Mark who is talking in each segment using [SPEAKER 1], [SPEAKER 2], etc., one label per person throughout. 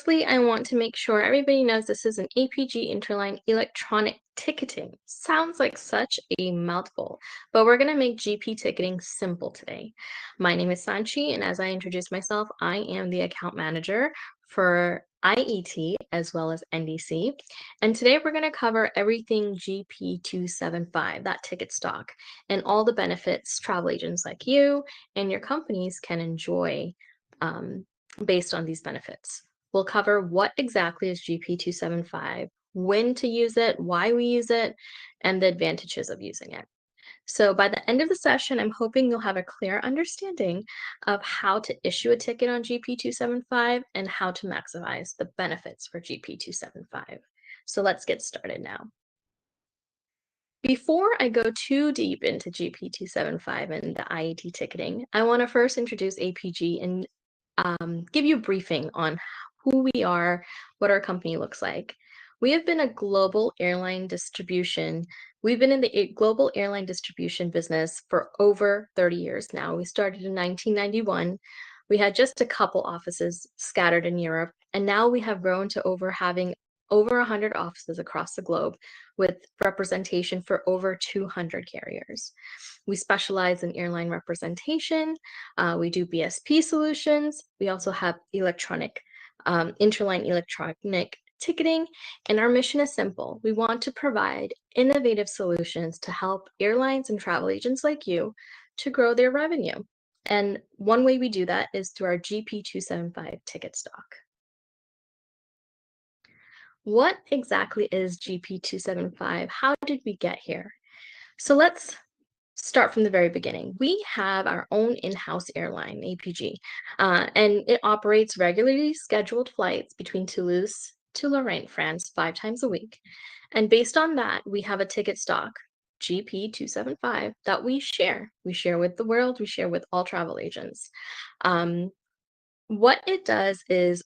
[SPEAKER 1] Firstly, I want to make sure everybody knows this is an APG Interline electronic ticketing. Sounds like such a mouthful, but we're going to make GP ticketing simple today. My name is Sanchi, and as I introduce myself, I am the account manager for IET as well as NDC. And today we're going to cover everything GP-275, that ticket stock, and all the benefits travel agents like you and your companies can enjoy based on these benefits. We'll cover what exactly is GP-275, when to use it, why we use it, and the advantages of using it. So by the end of the session, I'm hoping you'll have a clear understanding of how to issue a ticket on GP-275 and how to maximize the benefits for GP-275. So let's get started now. Before I go too deep into GP-275 and the IET ticketing, I want to first introduce APG and give you a briefing on who we are, what our company looks like. We have been a global airline distribution. We've been in the global airline distribution business for over 30 years now. We started in 1991. We had just a couple offices scattered in Europe, and now we have grown to having over 100 offices across the globe with representation for over 200 carriers. We specialize in airline representation. We do BSP solutions. We also have interline electronic ticketing. And our mission is simple. We want to provide innovative solutions to help airlines and travel agents like you to grow their revenue. And one way we do that is through our GP-275 ticket stock. What exactly is GP-275? How did we get here? So let's start from the very beginning. We have our own in-house airline, APG, and it operates regularly scheduled flights between Toulouse to Lorient, France, 5 times a week. And based on that, we have a ticket stock, GP-275, that we share. We share with the world, we share with all travel agents. What it does is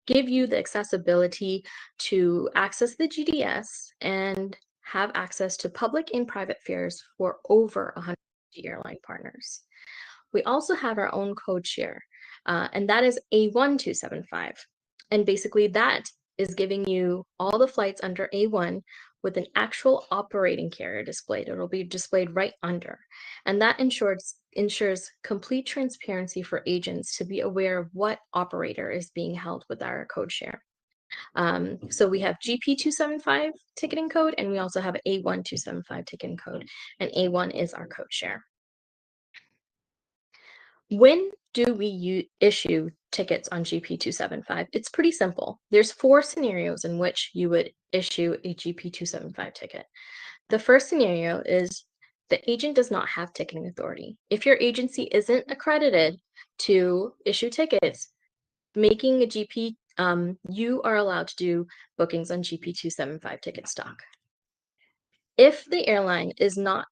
[SPEAKER 1] give you the accessibility to access the GDS and have access to public and private fares for over 100 airline partners. We also have our own code share, and that is A1275. And basically that is giving you all the flights under A1 with an actual operating carrier displayed. It'll be displayed right under. And that ensures complete transparency for agents to be aware of what operator is being held with our code share. So we have GP-275 ticketing code, and we also have A1275 ticketing code, and A1 is our code share. When do we issue tickets on GP-275? It's pretty simple. There's 4 scenarios in which you would issue a GP-275 ticket. The first scenario is the agent does not have ticketing authority. If your agency isn't accredited to issue tickets, making a GP, you are allowed to do bookings on GP-275 ticket stock. If the airline is not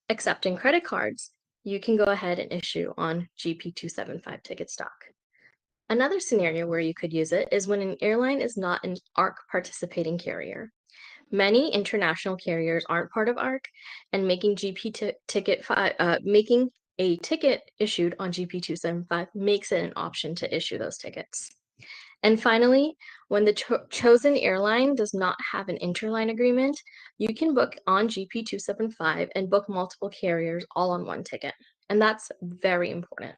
[SPEAKER 1] accepting credit cards, you can go ahead and issue on GP-275 ticket stock. Another scenario where you could use it is when an airline is not an ARC participating carrier. Many international carriers aren't part of ARC, and making making a ticket issued on GP-275 makes it an option to issue those tickets. And finally, when the chosen airline does not have an interline agreement, you can book on GP-275 and book multiple carriers all on one ticket. And that's very important.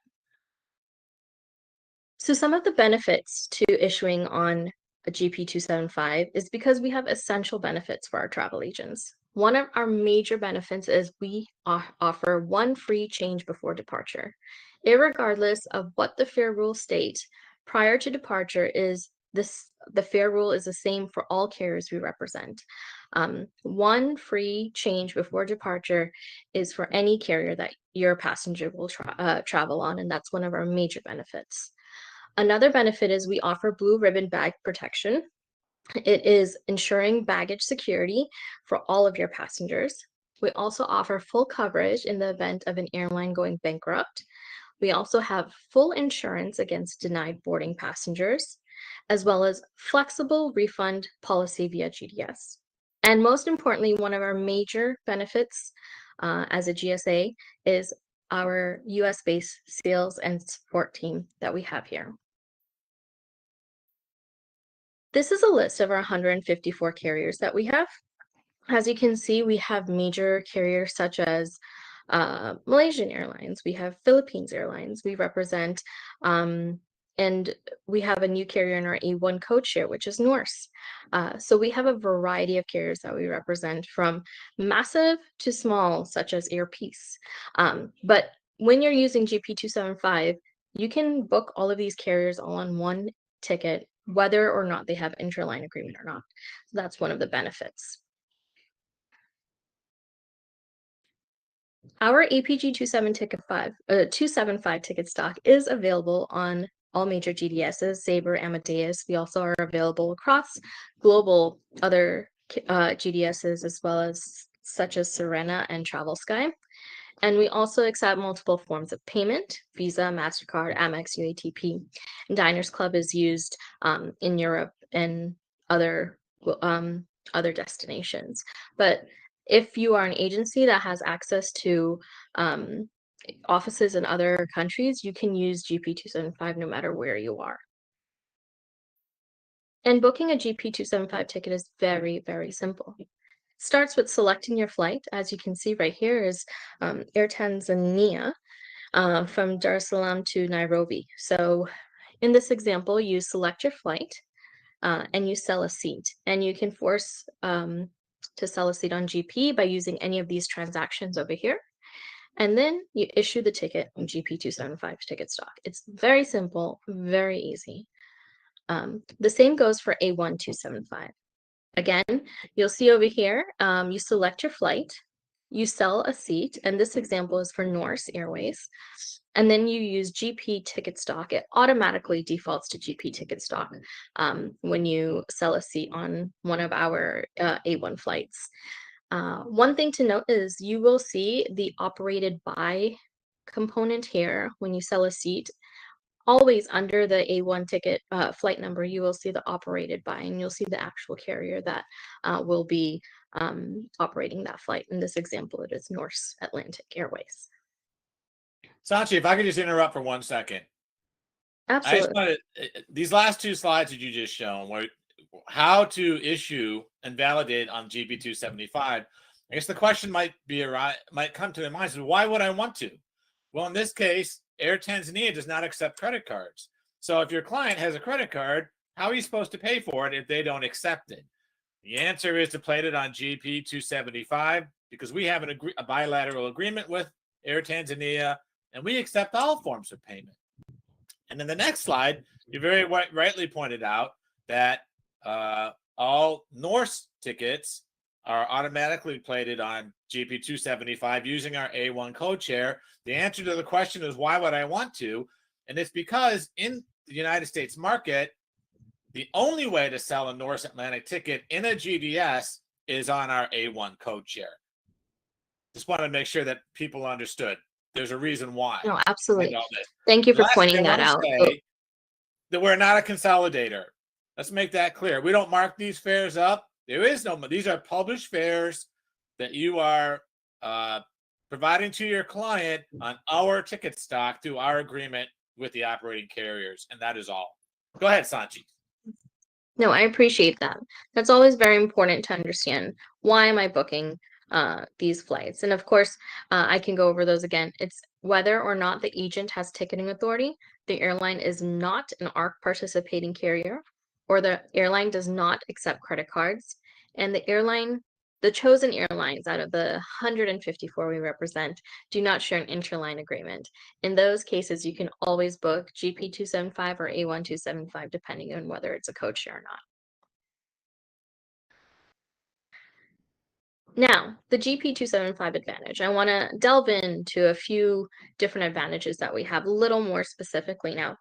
[SPEAKER 1] So some of the benefits to issuing on a GP-275 is because we have essential benefits for our travel agents. One of our major benefits is we offer 1 free change before departure. Irregardless of what the fare rules state, prior to departure the fare rule is the same for all carriers we represent. 1 free change before departure is for any carrier that your passenger will travel on, and that's one of our major benefits. Another benefit is we offer blue ribbon bag protection. It is ensuring baggage security for all of your passengers. We also offer full coverage in the event of an airline going bankrupt. We also have full insurance against denied boarding passengers, as well as flexible refund policy via GDS. And most importantly, one of our major benefits as a GSA is our US-based sales and support team that we have here. This is a list of our 154 carriers that we have. As you can see, we have major carriers such as Malaysian Airlines, we have Philippines Airlines, we represent, and we have a new carrier in our A1 code share, which is Norse. So we have a variety of carriers that we represent, from massive to small, such as Air Peace. But when you're using GP-275, you can book all of these carriers all on one ticket, whether or not they have interline agreement or not. So that's one of the benefits. Our APG 275 ticket stock is available on all major GDSs, Sabre, Amadeus. We also are available across global other GDSs, as well as such as Serena and Travel Sky. And we also accept multiple forms of payment: Visa, MasterCard, Amex, UATP. Diners Club is used in Europe and other destinations. But if you are an agency that has access to offices in other countries, you can use GP-275 no matter where you are. And booking a GP-275 ticket is very, very simple. Starts with selecting your flight. As you can see right here is Air Tanzania from Dar es Salaam to Nairobi. So in this example, you select your flight and you sell a seat. And you can force to sell a seat on GP by using any of these transactions over here. And then you issue the ticket on GP-275 ticket stock. It's very simple, very easy. The same goes for A1275. Again, you'll see over here, you select your flight, you sell a seat, and this example is for Norse Airways, and then you use GP ticket stock. It automatically defaults to GP ticket stock when you sell a seat on one of our A1 flights. One thing to note is you will see the operated by component here when you sell a seat. Always under the A1 ticket flight number, you will see the operated by, and you'll see the actual carrier that will be operating that flight. In this example, it is Norse Atlantic Airways.
[SPEAKER 2] Sachi, if I could just interrupt for 1 second.
[SPEAKER 1] Absolutely.
[SPEAKER 2] I just wanted, these last two slides that you just shown were how to issue and validate on GP-275. I guess the question might come to their minds: why would I want to? Well, in this case, Air Tanzania does not accept credit cards. So if your client has a credit card, how are you supposed to pay for it if they don't accept it? The answer is to plate it on GP-275, because we have a bilateral agreement with Air Tanzania, and we accept all forms of payment. And in the next slide, you very rightly pointed out that all Norse tickets are automatically plated on GP-275 using our A1 code share. The answer to the question is, why would I want to? And it's because in the United States market, the only way to sell a Norse Atlantic ticket in a GDS is on our A1 code share. Just wanted to make sure that people understood. There's a reason why.
[SPEAKER 1] No, absolutely. Thank you for pointing that out.
[SPEAKER 2] That we're not a consolidator. Let's make that clear. We don't mark these fares up. There is no, these are published fares that you are providing to your client on our ticket stock through our agreement with the operating carriers, and that is all. Go ahead, Sanchi.
[SPEAKER 1] No, I appreciate that. That's always very important to understand. Why am I booking these flights? And of course, I can go over those again. It's whether or not the agent has ticketing authority, the airline is not an ARC participating carrier, or the airline does not accept credit cards, and the chosen airlines out of the 154 we represent do not share an interline agreement. In those cases, you can always book GP-275 or A1275, depending on whether it's a code share or not. Now, the GP-275 advantage. I want to delve into a few different advantages that we have a little more specifically now.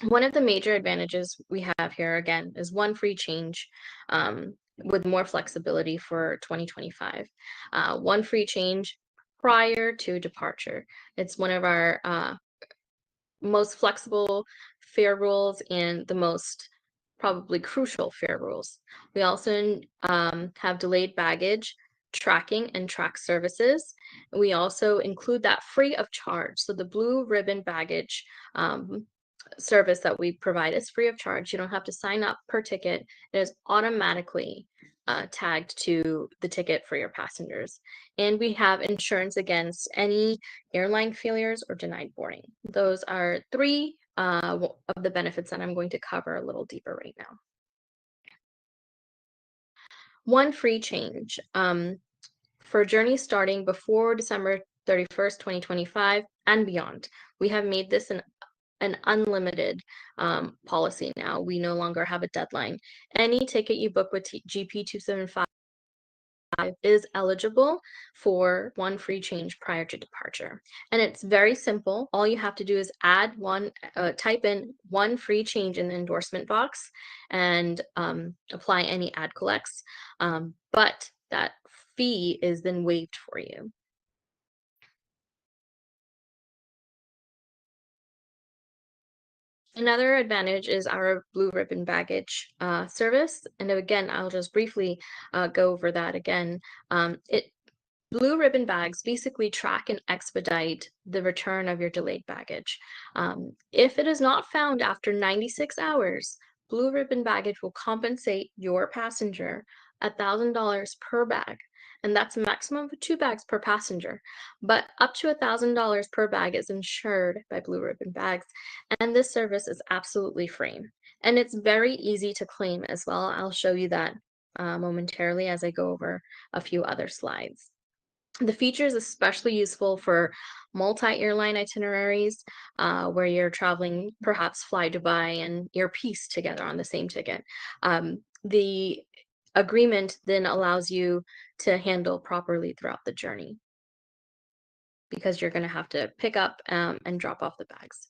[SPEAKER 1] One of the major advantages we have here, again, is one free change with more flexibility for 2025. One free change prior to departure. It's one of our most flexible fare rules and the most probably crucial fare rules. We also have delayed baggage tracking and track services. We also include that free of charge. So the blue ribbon baggage service that we provide is free of charge. You don't have to sign up per ticket. It is automatically tagged to the ticket for your passengers. And we have insurance against any airline failures or denied boarding. Those are three of the benefits that I'm going to cover a little deeper right now. One free change. For journeys starting before December 31st, 2025 and beyond. We have made this an unlimited policy now. We no longer have a deadline. Any ticket you book with GP-275 is eligible for one free change prior to departure. And it's very simple. All you have to do is type in one free change in the endorsement box and apply any ad collects. But that fee is then waived for you. Another advantage is our Blue Ribbon baggage service. And again, I'll just briefly go over that again. Blue Ribbon bags basically track and expedite the return of your delayed baggage. If it is not found after 96 hours, Blue Ribbon baggage will compensate your passenger $1,000 per bag. And that's a maximum of 2 bags per passenger. But up to $1,000 per bag is insured by Blue Ribbon bags. And this service is absolutely free. And it's very easy to claim as well. I'll show you that momentarily as I go over a few other slides. The feature is especially useful for multi-airline itineraries where you're traveling, perhaps Fly Dubai and Air Peace together on the same ticket. The agreement then allows you to handle properly throughout the journey because you're going to have to pick up and drop off the bags.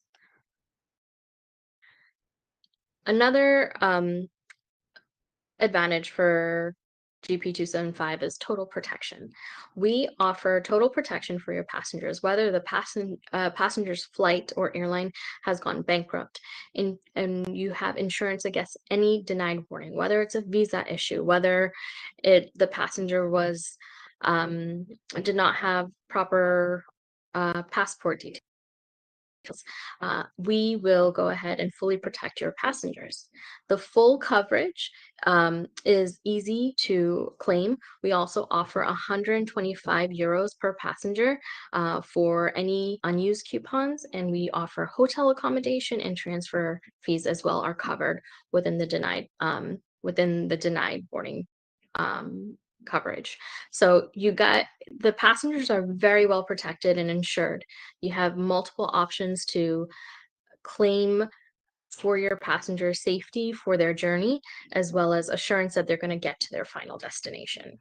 [SPEAKER 1] Another advantage for GP-275 is total protection. We offer total protection for your passengers, whether the passenger's flight or airline has gone bankrupt, and you have insurance against any denied boarding, whether it's a visa issue, whether the passenger was did not have proper passport details. We will go ahead and fully protect your passengers. The full coverage is easy to claim. We also offer 125 euros per passenger for any unused coupons, and we offer hotel accommodation and transfer fees as well are covered within the denied boarding coverage. So the passengers are very well protected and insured. You have multiple options to claim for your passenger safety for their journey, as well as assurance that they're going to get to their final destination.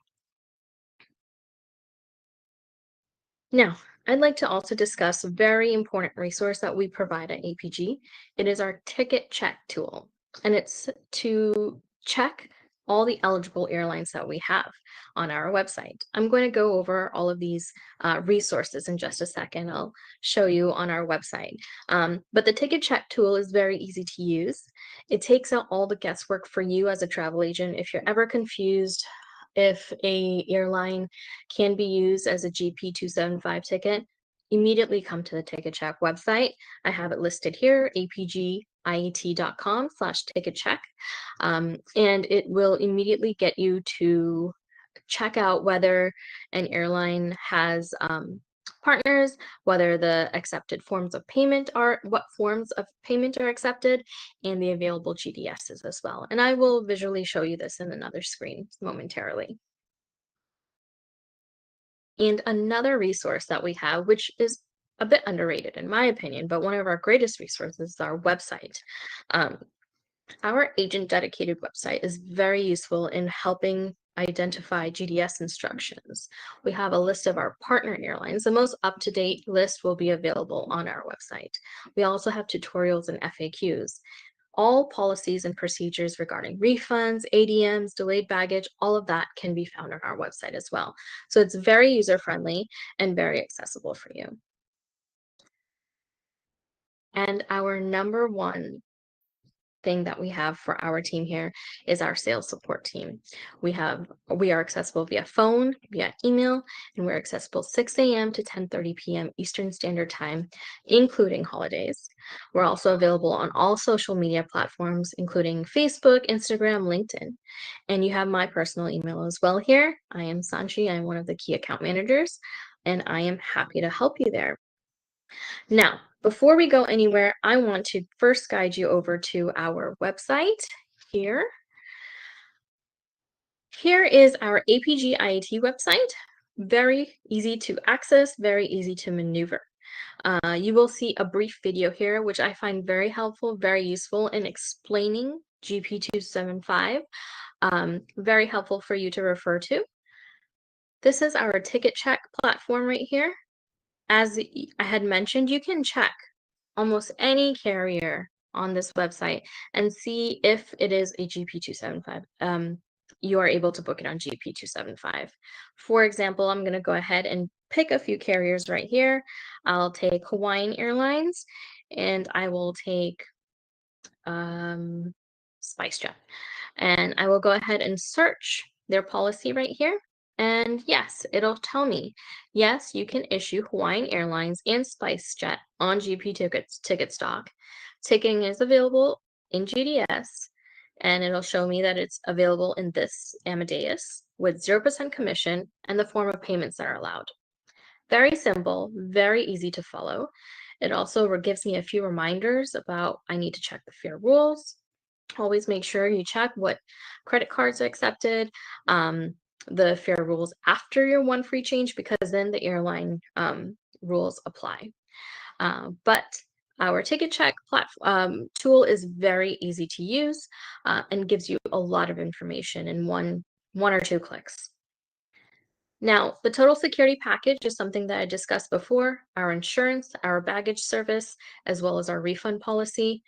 [SPEAKER 1] Now, I'd like to also discuss a very important resource that we provide at APG. It is our ticket check tool, and it's to check all the eligible airlines that we have on our website. I'm going to go over all of these resources in just a second. I'll show you on our website. But the ticket check tool is very easy to use. It takes out all the guesswork for you as a travel agent. If you're ever confused if a airline can be used as a GP-275 ticket, immediately come to the ticket check website. I have it listed here, apgiet.com/ticket check. And it will immediately get you to check out whether an airline has partners, whether the accepted forms of payment what forms of payment are accepted, and the available GDSs as well. And I will visually show you this in another screen momentarily. And another resource that we have, which is a bit underrated in my opinion, but one of our greatest resources is our website. Our agent dedicated website is very useful in helping identify GDS instructions. We have a list of our partner airlines. The most up-to-date list will be available on our website. We also have tutorials and FAQs. All policies and procedures regarding refunds, ADMs, delayed baggage, all of that can be found on our website as well. So it's very user-friendly and very accessible for you. And our number one thing that we have for our team here is our sales support team. We are accessible via phone, via email, and we're accessible 6 a.m. to 10:30 p.m. Eastern Standard Time, including holidays. We're also available on all social media platforms, including Facebook, Instagram, LinkedIn. And you have my personal email as well here. I am Sanchi. I'm one of the key account managers, and I am happy to help you there. Now, before we go anywhere, I want to first guide you over to our website here. Here is our APG IAT website. Very easy to access, very easy to maneuver. You will see a brief video here, which I find very helpful, very useful in explaining GP-275. Very helpful for you to refer to. This is our ticket check platform right here. As I had mentioned, you can check almost any carrier on this website and see if it is a GP-275. You are able to book it on GP-275. For example, I'm going to go ahead and pick a few carriers right here. I'll take Hawaiian Airlines, and I will take SpiceJet. And I will go ahead and search their policy right here. And yes, it'll tell me, yes, you can issue Hawaiian Airlines and SpiceJet on GP ticket stock. Ticketing is available in GDS, and it'll show me that it's available in this Amadeus with 0% commission and the form of payments that are allowed. Very simple, very easy to follow. It also gives me a few reminders about I need to check the fare rules. Always make sure you check what credit cards are accepted, the fare rules after your one free change, because then the airline rules apply. But our ticket check tool is very easy to use and gives you a lot of information in one or two clicks. Now, the total security package is something that I discussed before, our insurance, our baggage service, as well as our refund policy.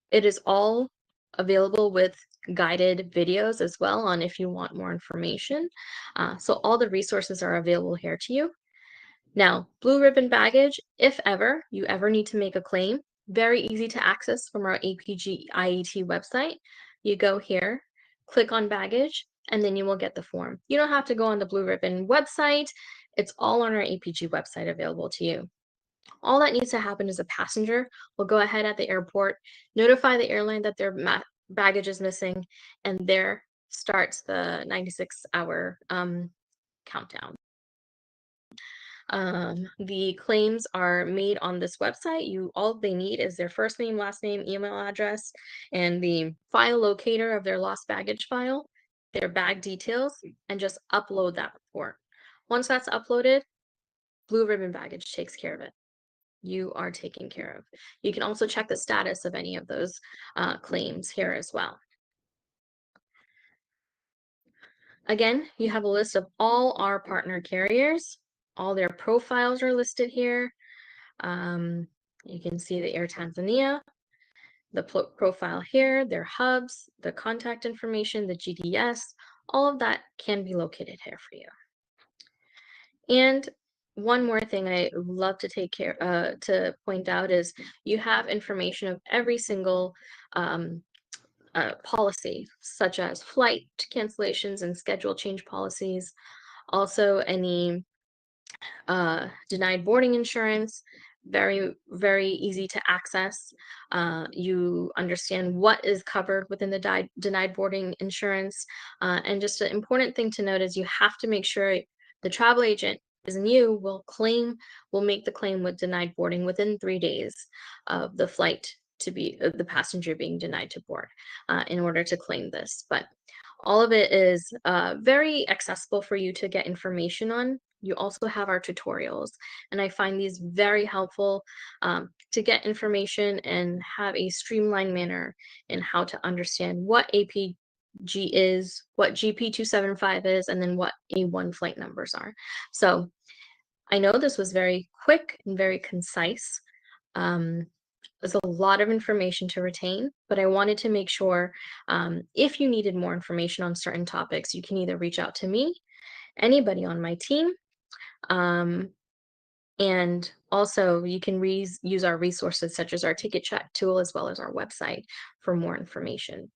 [SPEAKER 1] It is all available with guided videos as well on if you want more information. So all the resources are available here to you. Now, Blue Ribbon Baggage, if ever you ever need to make a claim, very easy to access from our APG IAT website. You go here, click on baggage, and then you will get the form. You don't have to go on the Blue Ribbon website. It's all on our APG website available to you. All that needs to happen is a passenger will go ahead at the airport, notify the airline that their baggage is missing, and there starts the 96-hour countdown. The claims are made on this website. All they need is their first name, last name, email address, and the file locator of their lost baggage file, their bag details, and just upload that report. Once that's uploaded, Blue Ribbon Baggage takes care of it. You are taken care of. You can also check the status of any of those claims here as well. Again, you have a list of all our partner carriers. All their profiles are listed here. You can see the Air Tanzania, the profile here, their hubs, the contact information, the GDS, all of that can be located here for you. And one more thing I love to to point out is you have information of every single policy, such as flight cancellations and schedule change policies, also any denied boarding insurance, very, very easy to access. You understand what is covered within the denied boarding insurance. And just an important thing to note is you have to make sure the travel agent will make the claim with denied boarding within 3 days of the flight the passenger being denied to board in order to claim this. But all of it is very accessible for you to get information on. You also have our tutorials, and I find these very helpful to get information and have a streamlined manner in how to understand what APG is, what GP-275 is, and then what A1 flight numbers are. So I know this was very quick and very concise. There's a lot of information to retain, but I wanted to make sure if you needed more information on certain topics, you can either reach out to me, anybody on my team, And also, you can use our resources such as our ticket check tool as well as our website for more information.